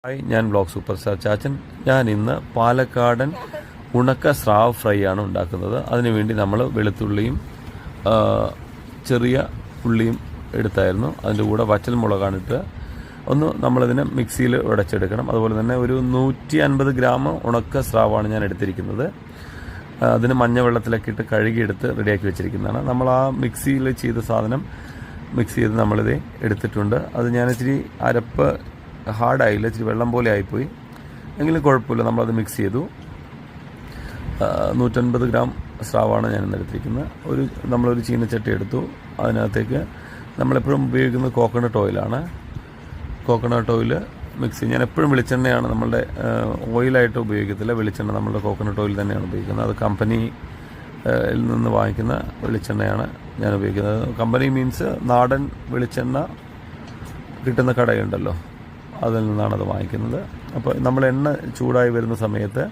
Hi, ഞാൻ blog super star ചാച്ചൻ. ഞാൻ ഇന്ന് പാലക്കാടൻ ഉണക്ക സ്രാവ് ഫ്രൈ ആണ് ഉണ്ടാക്കുന്നത്. അതിനുവേണ്ടി നമ്മൾ വെളുത്തുള്ളിയും ചെറിയ ഉള്ളിയും എടുത്തായിരുന്നു. അതിൻ്റെ കൂടെ വറ്റൽ മുളകാണ് ഇട്ട് നമ്മളതിനെ മിക്സിയിൽ ഉടച്ചെടുക്കണം. അതുപോലെ തന്നെ ഒരു 150 ഗ്രാം ഉണക്ക സ്രാവാണ് ഞാൻ എടുത്തിരിക്കുന്നത്. അതിന് മഞ്ഞ വെള്ളത്തിലൊക്കെ ഇട്ട് കഴുകിയെടുത്ത് റെഡിയാക്കി വെച്ചിരിക്കുന്നതാണ്. നമ്മൾ ആ മിക്സിയിൽ ചെയ്ത സാധനം മിക്സ് ചെയ്ത് നമ്മളിത് എടുത്തിട്ടുണ്ട്. അത് ഞാൻ ഇച്ചിരി അരപ്പ് ഹാർഡായില്ല, ഇച്ചിരി വെള്ളം പോലെ ആയിപ്പോയി. എങ്കിലും കുഴപ്പമില്ല, നമ്മളത് മിക്സ് ചെയ്തു. 150 ഗ്രാം സ്രാവാണ് ഞാനിന്ന് എടുത്തിരിക്കുന്നത്. നമ്മളൊരു ചീനച്ചട്ടി എടുത്തു. അതിനകത്തേക്ക് നമ്മളെപ്പോഴും ഉപയോഗിക്കുന്നത് കോക്കനട്ട് ഓയിലാണ്. കോക്കനട്ട് ഓയിൽ മിക്സ് ഞാൻ എപ്പോഴും വെളിച്ചെണ്ണയാണ് നമ്മളുടെ ഓയിലായിട്ട് ഉപയോഗിക്കത്തില്ല. വെളിച്ചെണ്ണ നമ്മളുടെ കോക്കനട്ട് ഓയിൽ തന്നെയാണ് ഉപയോഗിക്കുന്നത്. അത് കമ്പനിയിൽ നിന്ന് വാങ്ങിക്കുന്ന വെളിച്ചെണ്ണയാണ് ഞാൻ ഉപയോഗിക്കുന്നത്. കമ്പനി മീൻസ് നാടൻ വെളിച്ചെണ്ണ കിട്ടുന്ന കടയുണ്ടല്ലോ, അതിൽ നിന്നാണത് വാങ്ങിക്കുന്നത്. അപ്പോൾ നമ്മൾ എണ്ണ ചൂടായി വരുന്ന സമയത്ത്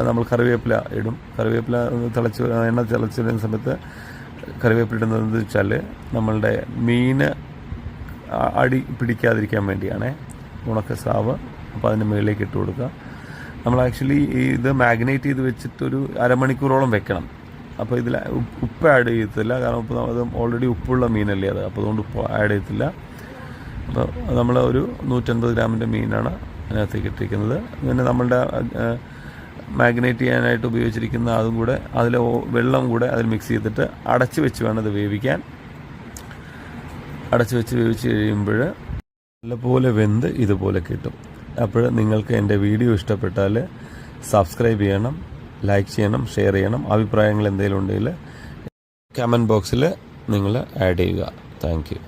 നമ്മൾ കറിവേപ്പില ഇടും. കറിവേപ്പില എണ്ണ തിളച്ച് വരുന്ന സമയത്ത് കറിവേപ്പില ഇടുന്നത് വെച്ചാൽ നമ്മളുടെ മീൻ അടി പിടിക്കാതിരിക്കാൻ വേണ്ടിയാണ്. ഉണക്ക സ്രാവ് അപ്പോൾ അതിൻ്റെ മുകളിലേക്ക് ഇട്ട് കൊടുക്കുക. നമ്മൾ ആക്ച്വലി ഇത് മാഗ്നേറ്റ് ചെയ്ത് വെച്ചിട്ടൊരു അരമണിക്കൂറോളം വെക്കണം. അപ്പോൾ ഇതിൽ ഉപ്പ് ആഡ് ചെയ്യത്തില്ല, കാരണം ഉപ്പ് അത് ഓൾറെഡി ഉപ്പുള്ള മീനല്ലേ അത്, അപ്പോൾ അതുകൊണ്ട് ഉപ്പ് ആഡ് ചെയ്യത്തില്ല. അപ്പോൾ നമ്മൾ ഒരു 150 ഗ്രാമിൻ്റെ മീനാണ് അതിനകത്തേക്ക് ഇട്ടിരിക്കുന്നത്. പിന്നെ നമ്മളുടെ മാഗ്നേറ്റ് ചെയ്യാനായിട്ട് ഉപയോഗിച്ചിരിക്കുന്ന അതും കൂടെ അതിലെ വെള്ളം കൂടെ അതിൽ മിക്സ് ചെയ്തിട്ട് അടച്ച് വെച്ച് വേണം ഇത് വേവിക്കാൻ. അടച്ച് വെച്ച് വേവിച്ച് കഴിയുമ്പോൾ നല്ലപോലെ വെന്ത് ഇതുപോലെ കിട്ടും. അപ്പോൾ നിങ്ങൾക്ക് എൻ്റെ വീഡിയോ ഇഷ്ടപ്പെട്ടാൽ സബ്സ്ക്രൈബ് ചെയ്യണം, ലൈക്ക് ചെയ്യണം, ഷെയർ ചെയ്യണം. അഭിപ്രായങ്ങൾ എന്തെങ്കിലും ഉണ്ടെങ്കിൽ കമൻറ്റ് ബോക്സിൽ നിങ്ങൾ ആഡ് ചെയ്യുക. Thank you.